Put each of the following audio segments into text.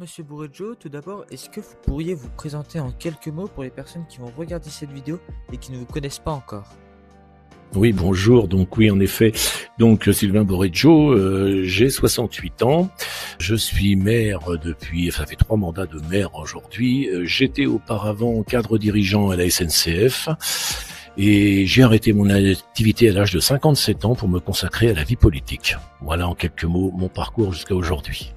Monsieur Bourrejo, tout d'abord, est-ce que vous pourriez vous présenter en quelques mots pour les personnes qui vont regarder cette vidéo et qui ne vous connaissent pas encore? Oui, bonjour. Donc oui, en effet. Donc Sylvain Bourrejo, j'ai 68 ans. Je suis maire depuis, ça fait 3 mandats de maire aujourd'hui. J'étais auparavant cadre dirigeant à la SNCF et j'ai arrêté mon activité à l'âge de 57 ans pour me consacrer à la vie politique. Voilà en quelques mots mon parcours jusqu'à aujourd'hui.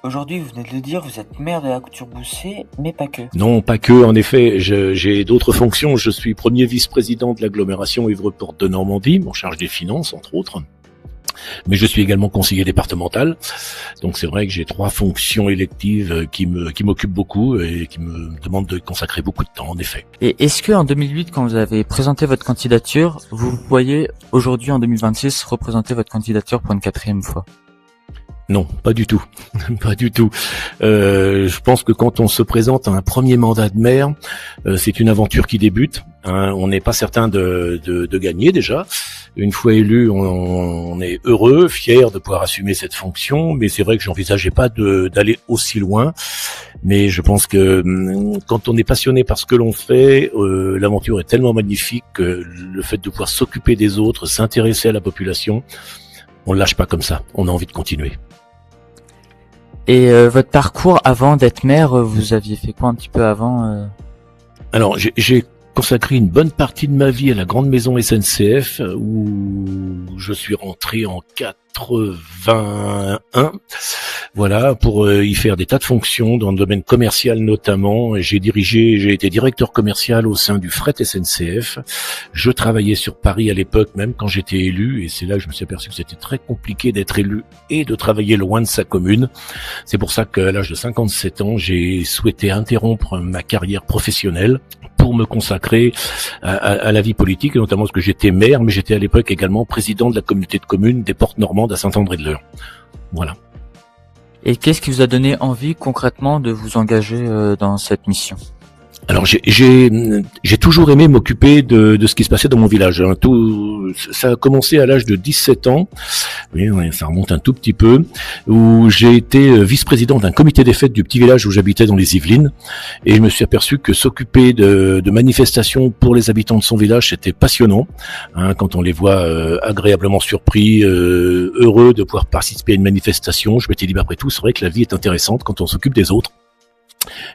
Aujourd'hui, vous venez de le dire, vous êtes maire de la Couture-Boussay, mais pas que. Non, pas que. En effet, j'ai d'autres fonctions. Je suis premier vice-président de l'agglomération Évreux-Portes de Normandie, en charge des finances, entre autres. Mais je suis également conseiller départemental. Donc c'est vrai que j'ai 3 fonctions électives qui m'occupent beaucoup et qui me demandent de consacrer beaucoup de temps, en effet. Et est-ce que en 2008, quand vous avez présenté votre candidature, vous voyez aujourd'hui en 2026 représenter votre candidature pour une 4e fois? Non, pas du tout, pas du tout. Je pense que quand on se présente à un premier mandat de maire, c'est une aventure qui débute. Hein, on n'est pas certain de gagner déjà. Une fois élu, on est heureux, fier de pouvoir assumer cette fonction. Mais c'est vrai que j'envisageais pas d'aller aussi loin. Mais je pense que quand on est passionné par ce que l'on fait, l'aventure est tellement magnifique que le fait de pouvoir s'occuper des autres, s'intéresser à la population, on ne lâche pas comme ça. On a envie de continuer. Et votre parcours avant d'être maire, vous aviez fait quoi un petit peu avant Alors, j'ai consacré une bonne partie de ma vie à la grande maison SNCF, où je suis rentré en 81, voilà, pour y faire des tas de fonctions dans le domaine commercial notamment. J'ai été directeur commercial au sein du fret SNCF. Je travaillais sur Paris à l'époque, même quand j'étais élu, et c'est là que je me suis aperçu que c'était très compliqué d'être élu et de travailler loin de sa commune. C'est pour ça qu'à l'âge de 57 ans, j'ai souhaité interrompre ma carrière professionnelle pour me consacrer à la vie politique, et notamment parce que j'étais maire, mais j'étais à l'époque également président de la communauté de communes des Portes Normandes à Saint-André-de-l'Eure. Voilà. Et qu'est-ce qui vous a donné envie concrètement de vous engager dans cette mission? Alors j'ai toujours aimé m'occuper de ce qui se passait dans mon village. Hein. Ça a commencé à l'âge de 17 ans, oui, ça remonte un tout petit peu, où j'ai été vice-président d'un comité des fêtes du petit village où j'habitais dans les Yvelines, et je me suis aperçu que s'occuper de manifestations pour les habitants de son village, c'était passionnant, hein, quand on les voit agréablement surpris, heureux de pouvoir participer à une manifestation. Je m'étais dit, après tout, c'est vrai que la vie est intéressante quand on s'occupe des autres.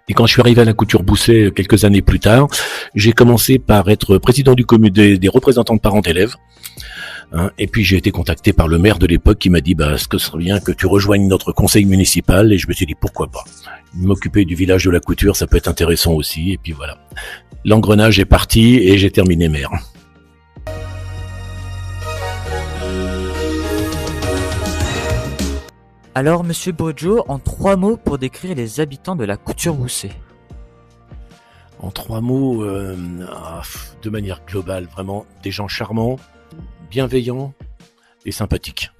Et quand je suis arrivé à la Couture-Boussay quelques années plus tard, j'ai commencé par être président du comité des représentants de parents d'élèves. Hein, et puis j'ai été contacté par le maire de l'époque qui m'a dit ce que serait bien que tu rejoignes notre conseil municipal, et je me suis dit pourquoi pas. M'occuper du village de la couture, ça peut être intéressant aussi, et puis voilà. L'engrenage est parti et j'ai terminé maire. Alors, Monsieur Bourrejo, en 3 mots pour décrire les habitants de la Couture-Boussay. En 3 mots, de manière globale, vraiment des gens charmants, bienveillants et sympathiques.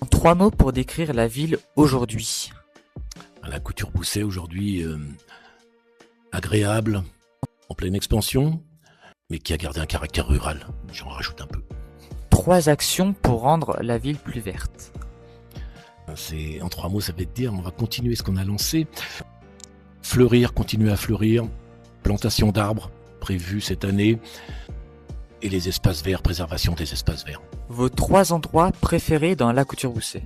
En 3 mots pour décrire la ville aujourd'hui. La Couture-Boussay aujourd'hui, agréable, en pleine expansion, mais qui a gardé un caractère rural. J'en rajoute un peu. 3 actions pour rendre la ville plus verte. En 3 mots, ça veut dire, on va continuer ce qu'on a lancé. Fleurir, continuer à fleurir. Plantation d'arbres, prévue cette année. Et les espaces verts, préservation des espaces verts. Vos 3 endroits préférés dans la Couture-Boussay?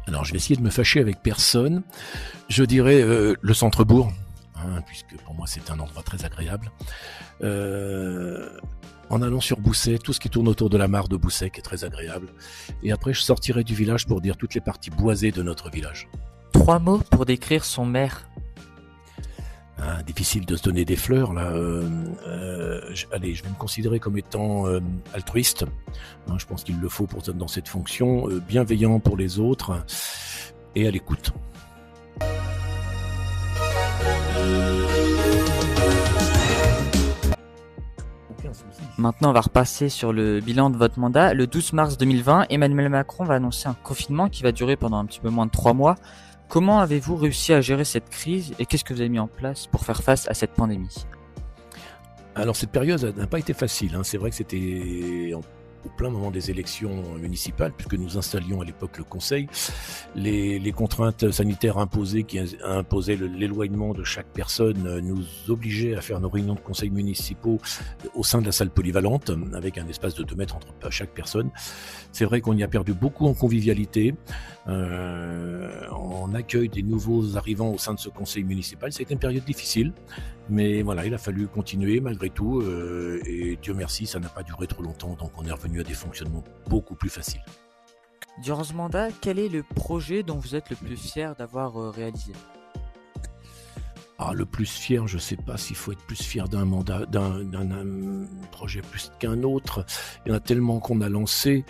Alors, je vais essayer de me fâcher avec personne. Je dirais le centre-bourg, hein, puisque pour moi, c'est un endroit très agréable. En allant sur Boussay, tout ce qui tourne autour de la mare de Boussay, qui est très agréable. Et après, je sortirai du village pour dire toutes les parties boisées de notre village. 3 mots pour décrire son maire. Difficile de se donner des fleurs, là. Allez, je vais me considérer comme étant altruiste. Hein, je pense qu'il le faut dans cette fonction. Bienveillant pour les autres et à l'écoute. Maintenant, on va repasser sur le bilan de votre mandat. Le 12 mars 2020, Emmanuel Macron va annoncer un confinement qui va durer pendant un petit peu moins de 3 mois. Comment avez-vous réussi à gérer cette crise et qu'est-ce que vous avez mis en place pour faire face à cette pandémie? Alors cette période n'a pas été facile, hein. C'est vrai que c'était au plein moment des élections municipales, puisque nous installions à l'époque le conseil, les contraintes sanitaires imposées qui imposaient l'éloignement de chaque personne nous obligeaient à faire nos réunions de conseils municipaux au sein de la salle polyvalente, avec un espace de 2 mètres entre chaque personne. C'est vrai qu'on y a perdu beaucoup en convivialité, en accueil des nouveaux arrivants au sein de ce conseil municipal. C'était une période difficile, mais voilà, il a fallu continuer malgré tout, et Dieu merci, ça n'a pas duré trop longtemps, donc on est revenu à des fonctionnements beaucoup plus faciles. Durant ce mandat, quel est le projet dont vous êtes le plus fier d'avoir réalisé ? Le plus fier, je sais pas s'il faut être plus fier d'un mandat, d'un projet plus qu'un autre. Il y en a tellement qu'on a lancé.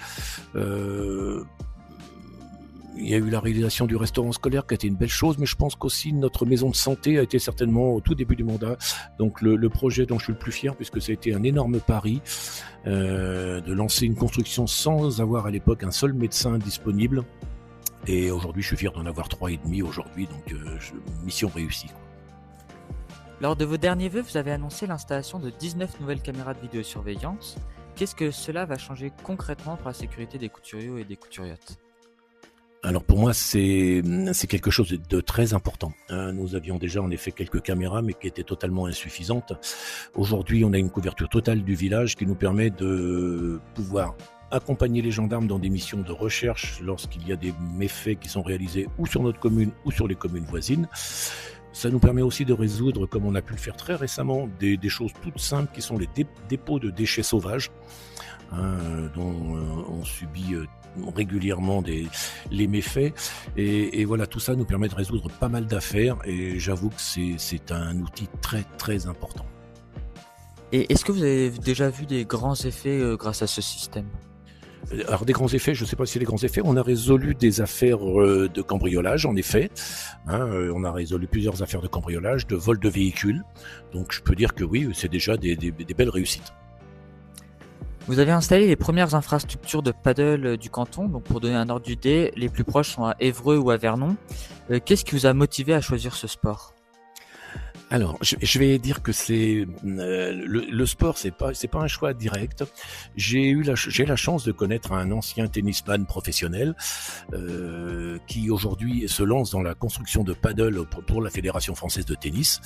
Il y a eu la réalisation du restaurant scolaire qui a été une belle chose, mais je pense qu'aussi notre maison de santé a été certainement au tout début du mandat. Donc le projet dont je suis le plus fier, puisque ça a été un énorme pari, de lancer une construction sans avoir à l'époque un seul médecin disponible. Et aujourd'hui, je suis fier d'en avoir 3,5 aujourd'hui, donc mission réussie. Lors de vos derniers vœux, vous avez annoncé l'installation de 19 nouvelles caméras de vidéosurveillance. Qu'est-ce que cela va changer concrètement pour la sécurité des couturiers et des couturières ? Alors pour moi, c'est quelque chose de très important. Nous avions déjà en effet quelques caméras, mais qui étaient totalement insuffisantes. Aujourd'hui, on a une couverture totale du village qui nous permet de pouvoir accompagner les gendarmes dans des missions de recherche lorsqu'il y a des méfaits qui sont réalisés ou sur notre commune ou sur les communes voisines. Ça nous permet aussi de résoudre, comme on a pu le faire très récemment, des choses toutes simples qui sont les dépôts de déchets sauvages, dont on subit régulièrement les méfaits. Et voilà, tout ça nous permet de résoudre pas mal d'affaires, et j'avoue que c'est un outil très très important. Et est-ce que vous avez déjà vu des grands effets grâce à ce système ? Alors des grands effets, je ne sais pas si c'est des grands effets. On a résolu des affaires de cambriolage, en effet. On a résolu plusieurs affaires de cambriolage, de vol de véhicules. Donc je peux dire que oui, c'est déjà des belles réussites. Vous avez installé les premières infrastructures de paddle du canton. Donc pour donner un ordre d'idée, les plus proches sont à Évreux ou à Vernon. Qu'est-ce qui vous a motivé à choisir ce sport ? Alors, je vais dire que c'est le sport, c'est pas un choix direct. J'ai la chance de connaître un ancien tennisman professionnel qui aujourd'hui se lance dans la construction de paddle pour la Fédération française de tennis.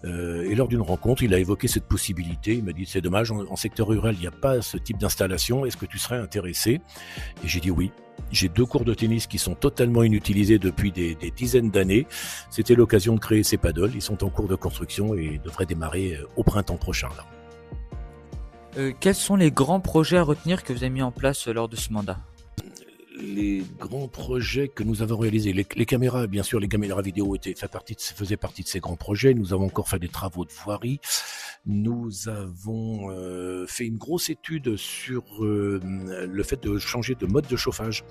Et lors d'une rencontre, il a évoqué cette possibilité. Il m'a dit: c'est dommage, en secteur rural, il n'y a pas ce type d'installation. Est-ce que tu serais intéressé ? Et j'ai dit oui. J'ai 2 cours de tennis qui sont totalement inutilisés depuis des dizaines d'années. C'était l'occasion de créer ces paddles. Ils sont en cours de construction et devraient démarrer au printemps prochain. Quels sont les grands projets à retenir que vous avez mis en place lors de ce mandat ? Les grands projets que nous avons réalisés, les caméras, bien sûr, les caméras vidéo faisaient partie de ces grands projets. Nous avons encore fait des travaux de voirie. Nous avons fait une grosse étude sur le fait de changer de mode de chauffage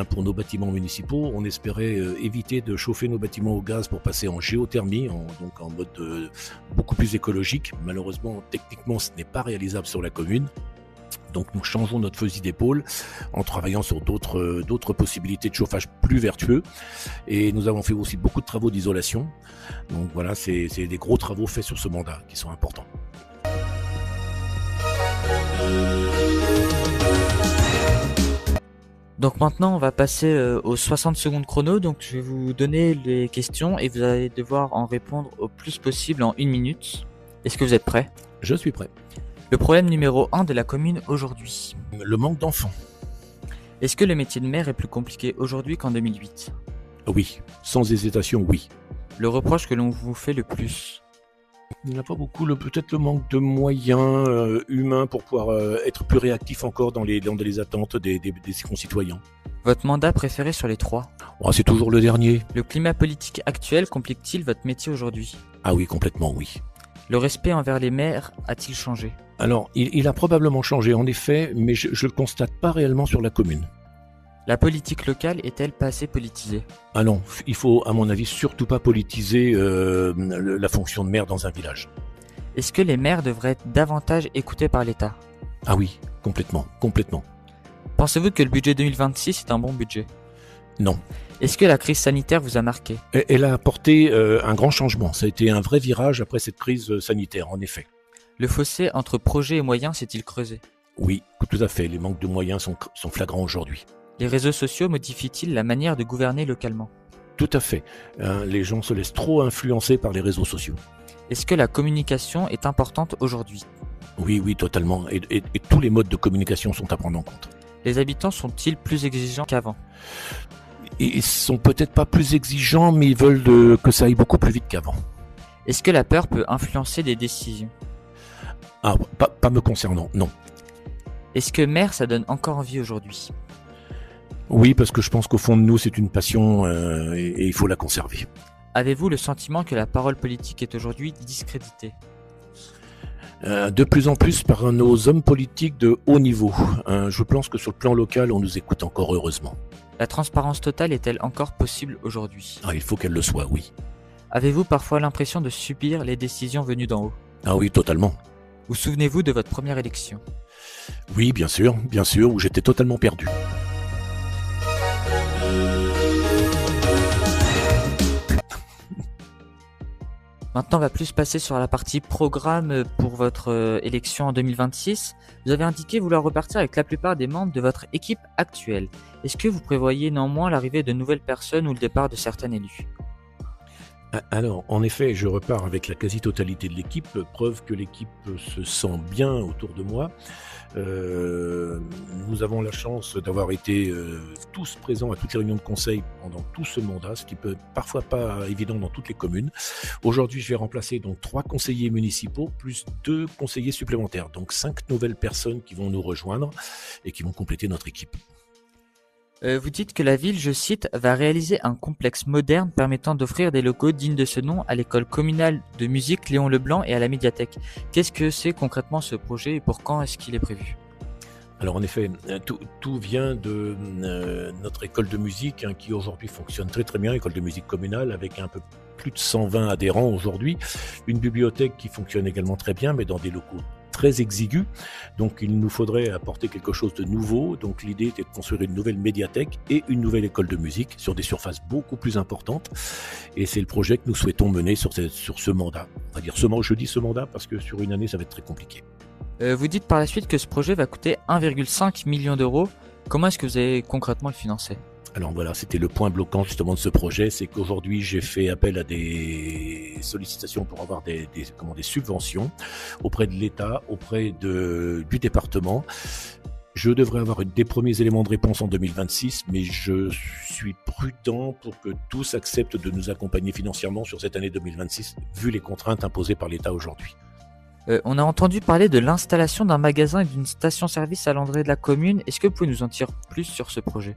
pour nos bâtiments municipaux. On espérait éviter de chauffer nos bâtiments au gaz pour passer en géothermie, donc en mode beaucoup plus écologique. Malheureusement, techniquement, ce n'est pas réalisable sur la commune. Donc nous changeons notre fusil d'épaule en travaillant sur d'autres possibilités de chauffage plus vertueux, et nous avons fait aussi beaucoup de travaux d'isolation. Donc voilà, c'est des gros travaux faits sur ce mandat qui sont importants. Donc maintenant on va passer aux 60 secondes chrono. Donc je vais vous donner les questions et vous allez devoir en répondre au plus possible en 1 minute. Est-ce que vous êtes prêts ? Je suis prêt. Le problème numéro 1 de la commune aujourd'hui. Le manque d'enfants. Est-ce que le métier de maire est plus compliqué aujourd'hui qu'en 2008 ? Oui, sans hésitation, oui. Le reproche que l'on vous fait le plus ? Il n'y en a pas beaucoup, peut-être le manque de moyens humains pour pouvoir être plus réactif encore dans les attentes des concitoyens. Votre mandat préféré sur les 3 ? C'est toujours le dernier. Le climat politique actuel complique-t-il votre métier aujourd'hui ? Ah oui, complètement oui. Le respect envers les maires a-t-il changé ? Alors, il a probablement changé en effet, mais je le constate pas réellement sur la commune. La politique locale est-elle pas assez politisée ? Ah non, il faut à mon avis surtout pas politiser la fonction de maire dans un village. Est-ce que les maires devraient être davantage écoutés par l'État ? Ah oui, complètement. Pensez-vous que le budget 2026 est un bon budget ? Non. Est-ce que la crise sanitaire vous a marqué ? Elle a apporté un grand changement. Ça a été un vrai virage après cette crise sanitaire, en effet. Le fossé entre projet et moyens s'est-il creusé ? Oui, tout à fait. Les manques de moyens sont flagrants aujourd'hui. Les réseaux sociaux modifient-ils la manière de gouverner localement? Tout à fait. Les gens se laissent trop influencer par les réseaux sociaux. Est-ce que la communication est importante aujourd'hui? Oui, oui, totalement. Et tous les modes de communication sont à prendre en compte. Les habitants sont-ils plus exigeants qu'avant? Ils sont peut-être pas plus exigeants, mais ils veulent que ça aille beaucoup plus vite qu'avant. Est-ce que la peur peut influencer des décisions? Ah, pas me concernant, non. Est-ce que maire, ça donne encore envie aujourd'hui? Oui, parce que je pense qu'au fond de nous, c'est une passion et il faut la conserver. Avez-vous le sentiment que la parole politique est aujourd'hui discréditée? De plus en plus par nos hommes politiques de haut niveau. Je pense que sur le plan local, on nous écoute encore heureusement. La transparence totale est-elle encore possible aujourd'hui? Ah, il faut qu'elle le soit, oui. Avez-vous parfois l'impression de subir les décisions venues d'en haut? Ah oui, totalement. Vous souvenez-vous de votre première élection? Oui, bien sûr, où j'étais totalement perdu. Maintenant, on va plus passer sur la partie programme pour votre élection en 2026. Vous avez indiqué vouloir repartir avec la plupart des membres de votre équipe actuelle. Est-ce que vous prévoyez néanmoins l'arrivée de nouvelles personnes ou le départ de certains élus? Alors, en effet, je repars avec la quasi-totalité de l'équipe, preuve que l'équipe se sent bien autour de moi. Nous avons la chance d'avoir été tous présents à toutes les réunions de conseil pendant tout ce mandat, ce qui peut être parfois pas évident dans toutes les communes. Aujourd'hui, je vais remplacer donc 3 conseillers municipaux plus 2 conseillers supplémentaires, donc 5 nouvelles personnes qui vont nous rejoindre et qui vont compléter notre équipe. Vous dites que la ville, je cite, va réaliser un complexe moderne permettant d'offrir des locaux dignes de ce nom à l'école communale de musique Léon Leblanc et à la médiathèque. Qu'est-ce que c'est concrètement ce projet et pour quand est-ce qu'il est prévu? Alors en effet, tout vient de notre école de musique qui aujourd'hui fonctionne très très bien, école de musique communale avec un peu plus de 120 adhérents aujourd'hui, une bibliothèque qui fonctionne également très bien mais dans des locaux très exigu, donc il nous faudrait apporter quelque chose de nouveau. Donc l'idée était de construire une nouvelle médiathèque et une nouvelle école de musique sur des surfaces beaucoup plus importantes, et c'est le projet que nous souhaitons mener sur ce mandat. On va dire je dis ce mandat parce que sur une année ça va être très compliqué. Vous dites par la suite que ce projet va coûter 1,5 million d'euros. Comment est-ce que vous allez concrètement le financer? Alors voilà, c'était le point bloquant justement de ce projet, c'est qu'aujourd'hui j'ai fait appel à des sollicitations pour avoir des subventions auprès de l'État, auprès du département. Je devrais avoir des premiers éléments de réponse en 2026, mais je suis prudent pour que tous acceptent de nous accompagner financièrement sur cette année 2026, vu les contraintes imposées par l'État aujourd'hui. On a entendu parler de l'installation d'un magasin et d'une station-service à l'entrée de la commune. Est-ce que vous pouvez nous en dire plus sur ce projet?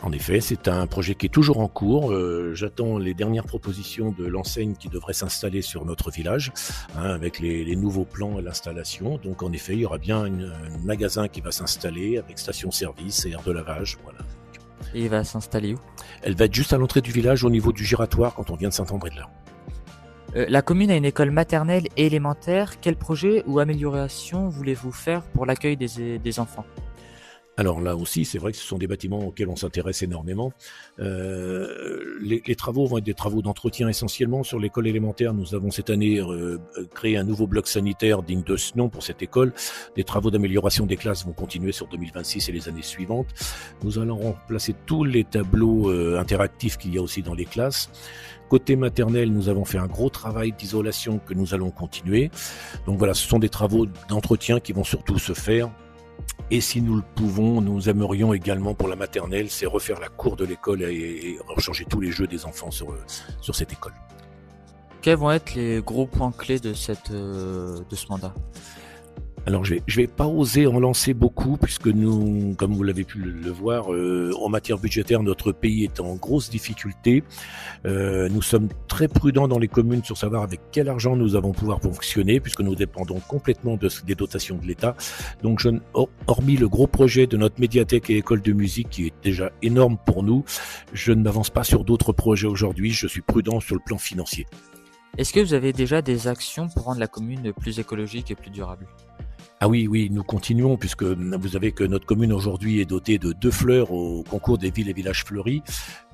En effet, c'est un projet qui est toujours en cours. J'attends les dernières propositions de l'enseigne qui devrait s'installer sur notre village, avec les nouveaux plans et l'installation. Donc en effet, il y aura bien un magasin qui va s'installer avec station-service et aire de lavage. Voilà. Et il va s'installer où? Elle va être juste à l'entrée du village, au niveau du giratoire, quand on vient de Saint-André-de-là. La commune a une école maternelle et élémentaire. Quel projet ou amélioration voulez-vous faire pour l'accueil des enfants? Alors là aussi, c'est vrai que ce sont des bâtiments auxquels on s'intéresse énormément. Les travaux vont être des travaux d'entretien essentiellement. Sur l'école élémentaire, nous avons cette année créé un nouveau bloc sanitaire digne de ce nom pour cette école. Des travaux d'amélioration des classes vont continuer sur 2026 et les années suivantes. Nous allons remplacer tous les tableaux interactifs qu'il y a aussi dans les classes. Côté maternelle, nous avons fait un gros travail d'isolation que nous allons continuer. Donc voilà, ce sont des travaux d'entretien qui vont surtout se faire. Et si nous le pouvons, nous aimerions également pour la maternelle, c'est refaire la cour de l'école et changer tous les jeux des enfants sur cette école. Quels vont être les gros points clés de ce mandat? Alors je vais pas oser en lancer beaucoup puisque nous, comme vous l'avez pu le voir, en matière budgétaire, notre pays est en grosse difficulté. Nous sommes très prudents dans les communes sur savoir avec quel argent nous allons pouvoir fonctionner puisque nous dépendons complètement des dotations de l'État. Donc hormis le gros projet de notre médiathèque et école de musique qui est déjà énorme pour nous, je ne m'avance pas sur d'autres projets aujourd'hui. Je suis prudent sur le plan financier. Est-ce que vous avez déjà des actions pour rendre la commune plus écologique et plus durable? Ah oui, oui, nous continuons puisque vous savez que notre commune aujourd'hui est dotée de 2 fleurs au concours des villes et villages fleuris.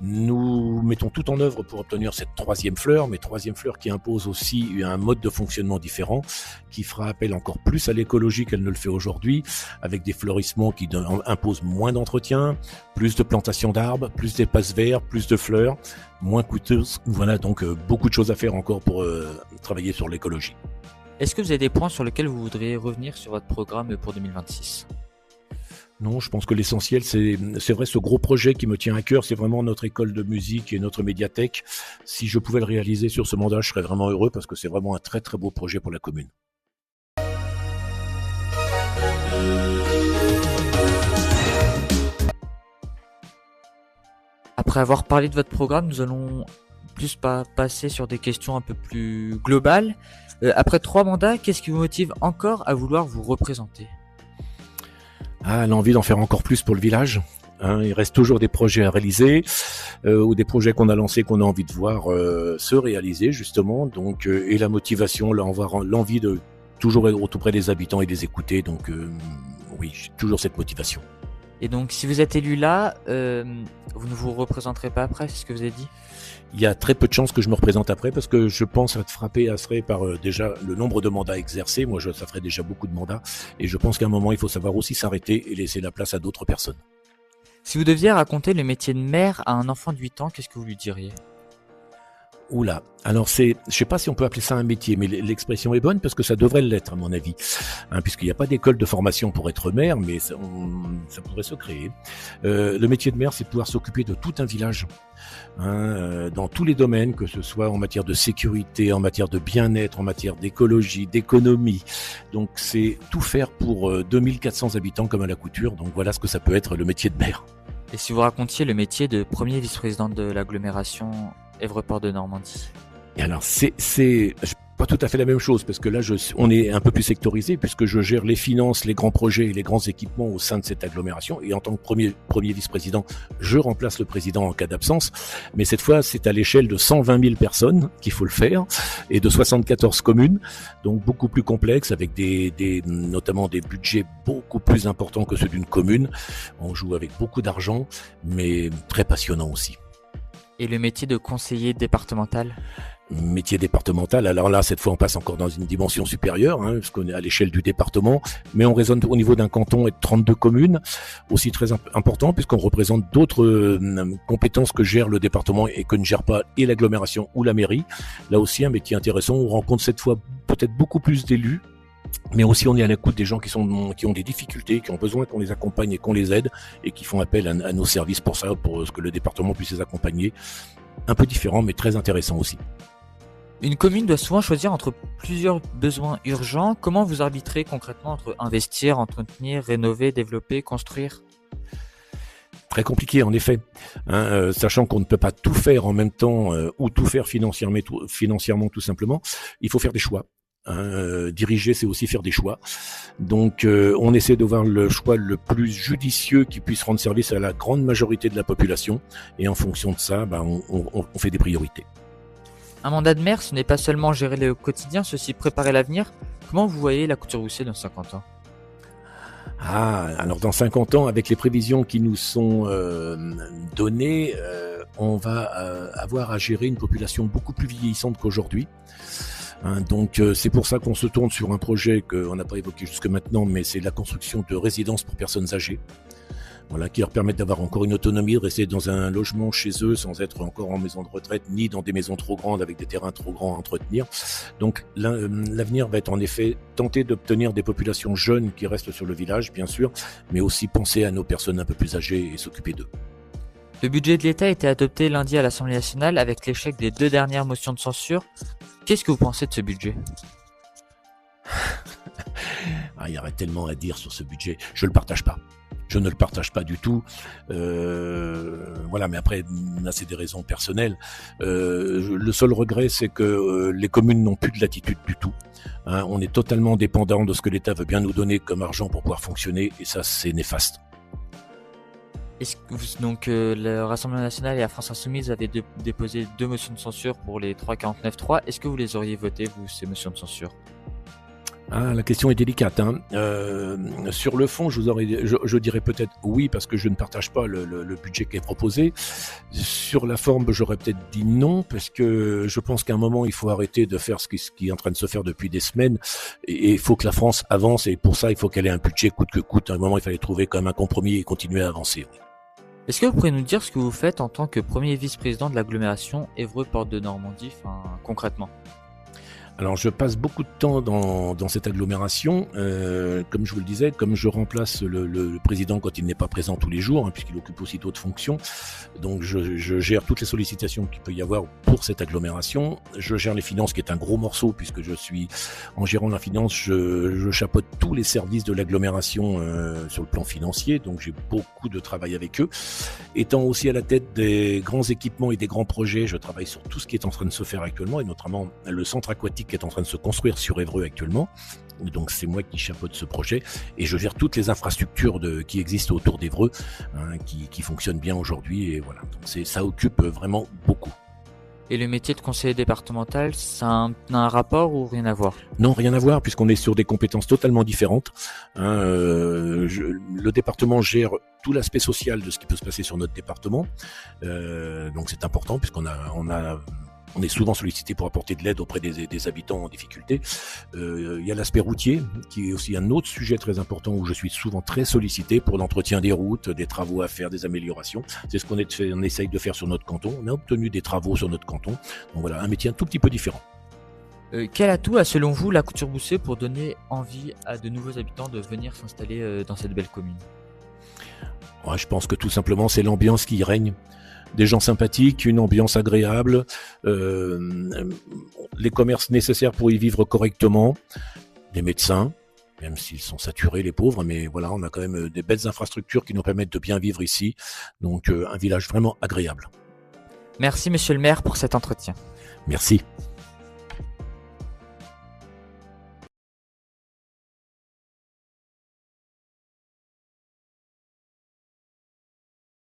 Nous mettons tout en œuvre pour obtenir cette 3e fleur, mais 3e fleur qui impose aussi un mode de fonctionnement différent, qui fera appel encore plus à l'écologie qu'elle ne le fait aujourd'hui, avec des fleurissements qui imposent moins d'entretien, plus de plantation d'arbres, plus d'espaces verts, plus de fleurs, moins coûteuses. Voilà, donc beaucoup de choses à faire encore pour travailler sur l'écologie. Est-ce que vous avez des points sur lesquels vous voudriez revenir sur votre programme pour 2026? Non, je pense que l'essentiel, c'est vrai, ce gros projet qui me tient à cœur, c'est vraiment notre école de musique et notre médiathèque. Si je pouvais le réaliser sur ce mandat, je serais vraiment heureux parce que c'est vraiment un très très beau projet pour la commune. Après avoir parlé de votre programme, nous allons plus passer sur des questions un peu plus globales. Après 3 mandats, qu'est-ce qui vous motive encore à vouloir vous représenter? Ah, l'envie d'en faire encore plus pour le village. Il reste toujours des projets à réaliser ou des projets qu'on a lancés qu'on a envie de voir se réaliser justement. Donc et la motivation, l'envie de toujours être au tout près des habitants et les écouter. Donc oui, j'ai toujours cette motivation. Et donc, si vous êtes élu là, vous ne vous représenterez pas après, c'est ce que vous avez dit? Il y a très peu de chances que je me représente après parce que je pense être frappé à ce par déjà le nombre de mandats exercés. Moi, ça ferait déjà beaucoup de mandats et je pense qu'à un moment, il faut savoir aussi s'arrêter et laisser la place à d'autres personnes. Si vous deviez raconter le métier de maire à un enfant de 8 ans, qu'est-ce que vous lui diriez? Oula, alors je sais pas si on peut appeler ça un métier, mais l'expression est bonne parce que ça devrait l'être à mon avis, puisqu'il n'y a pas d'école de formation pour être maire, mais ça pourrait se créer. Le métier de maire, c'est de pouvoir s'occuper de tout un village, dans tous les domaines, que ce soit en matière de sécurité, en matière de bien-être, en matière d'écologie, d'économie. Donc c'est tout faire pour 2400 habitants comme à la couture, donc voilà ce que ça peut être le métier de maire. Et si vous racontiez le métier de premier vice-président de l'agglomération Èvre-Port de Normandie? Et alors c'est pas tout à fait la même chose parce que là on est un peu plus sectorisé puisque je gère les finances, les grands projets et les grands équipements au sein de cette agglomération et en tant que premier vice-président, je remplace le président en cas d'absence, mais cette fois c'est à l'échelle de 120 000 personnes qu'il faut le faire et de 74 communes, donc beaucoup plus complexe avec notamment des budgets beaucoup plus importants que ceux d'une commune. On joue avec beaucoup d'argent mais très passionnant aussi. Et le métier de conseiller départemental? Métier départemental, alors là cette fois on passe encore dans une dimension supérieure, parce qu'on est à l'échelle du département, mais on raisonne au niveau d'un canton et de 32 communes, aussi très important puisqu'on représente d'autres compétences que gère le département et que ne gère pas et l'agglomération ou la mairie. Là aussi un métier intéressant, on rencontre cette fois peut-être beaucoup plus d'élus, mais aussi on est à l'écoute des gens qui ont des difficultés, qui ont besoin qu'on les accompagne et qu'on les aide et qui font appel à nos services pour ça, pour que le département puisse les accompagner. Un peu différent mais très intéressant aussi. Une commune doit souvent choisir entre plusieurs besoins urgents. Comment vous arbitrez concrètement entre investir, entretenir, rénover, développer, construire? Très compliqué en effet, sachant qu'on ne peut pas tout faire en même temps ou tout faire financièrement tout simplement. Il faut faire des choix. Diriger, c'est aussi faire des choix. Donc on essaie de voir le choix le plus judicieux qui puisse rendre service à la grande majorité de la population et en fonction de ça, on fait des priorités. Un mandat de maire, ce n'est pas seulement gérer le quotidien, c'est aussi préparer l'avenir. Comment vous voyez la Couture-Gousset dans 50 ans? Alors dans 50 ans, avec les prévisions qui nous sont données, on va avoir à gérer une population beaucoup plus vieillissante qu'aujourd'hui. Donc c'est pour ça qu'on se tourne sur un projet qu'on n'a pas évoqué jusque maintenant, mais c'est la construction de résidences pour personnes âgées. Voilà, qui leur permettent d'avoir encore une autonomie, de rester dans un logement chez eux sans être encore en maison de retraite, ni dans des maisons trop grandes avec des terrains trop grands à entretenir. Donc l'avenir va être en effet tenter d'obtenir des populations jeunes qui restent sur le village, bien sûr, mais aussi penser à nos personnes un peu plus âgées et s'occuper d'eux. Le budget de l'État a été adopté lundi à l'Assemblée nationale avec l'échec des 2 dernières motions de censure. Qu'est-ce que vous pensez de ce budget? Il y aurait tellement à dire sur ce budget. Je le partage pas. Je ne le partage pas du tout. Voilà, mais après, là, c'est des raisons personnelles. Le seul regret, c'est que les communes n'ont plus de latitude du tout. On est totalement dépendant de ce que l'État veut bien nous donner comme argent pour pouvoir fonctionner, et ça, c'est néfaste. Est-ce que donc le Rassemblement national et la France insoumise avaient déposé 2 motions de censure pour les 349.3. Est-ce que vous les auriez votées, vous, ces motions de censure? Ah, la question est délicate. Hein. Sur le fond, je dirais peut-être oui parce que je ne partage pas le budget qui est proposé. Sur la forme, j'aurais peut-être dit non parce que je pense qu'à un moment, il faut arrêter de faire ce qui est en train de se faire depuis des semaines. Et il faut que la France avance et pour ça, il faut qu'elle ait un budget coûte que coûte. À un moment, il fallait trouver quand même un compromis et continuer à avancer. Est-ce que vous pourriez nous dire ce que vous faites en tant que premier vice-président de l'agglomération Évreux-Porte de Normandie, concrètement? Alors je passe beaucoup de temps dans cette agglomération, comme je vous le disais, comme je remplace le président quand il n'est pas présent tous les jours, hein, puisqu'il occupe aussi d'autres fonctions. Donc je gère toutes les sollicitations qu'il peut y avoir pour cette agglomération. Je gère les finances, qui est un gros morceau, puisque je suis en gérant la finance, je chapeaute tous les services de l'agglomération sur le plan financier. Donc j'ai beaucoup de travail avec eux. Étant aussi à la tête des grands équipements et des grands projets, je travaille sur tout ce qui est en train de se faire actuellement, et notamment le centre aquatique qui est en train de se construire sur Évreux actuellement. Donc c'est moi qui chapeaute ce projet et je gère toutes les infrastructures qui existent autour d'Évreux, hein, qui fonctionnent bien aujourd'hui, et voilà. Donc ça occupe vraiment beaucoup. Et le métier de conseiller départemental, ça a un rapport ou rien à voir? Non, rien à voir, puisqu'on est sur des compétences totalement différentes. Hein, le département gère tout l'aspect social de ce qui peut se passer sur notre département. Donc c'est important, puisqu'on on est souvent sollicité pour apporter de l'aide auprès des habitants en difficulté. Il y a l'aspect routier, qui est aussi un autre sujet très important où je suis souvent très sollicité pour l'entretien des routes, des travaux à faire, des améliorations. C'est ce qu'on essaye de faire sur notre canton. On a obtenu des travaux sur notre canton. Donc voilà, un métier un tout petit peu différent. Quel atout a selon vous la Couture-Boussay pour donner envie à de nouveaux habitants de venir s'installer dans cette belle commune? Ouais, je pense que tout simplement c'est l'ambiance qui y règne. Des gens sympathiques, une ambiance agréable, les commerces nécessaires pour y vivre correctement, des médecins, même s'ils sont saturés les pauvres, mais voilà, on a quand même des belles infrastructures qui nous permettent de bien vivre ici, donc un village vraiment agréable. Merci monsieur le maire pour cet entretien. Merci.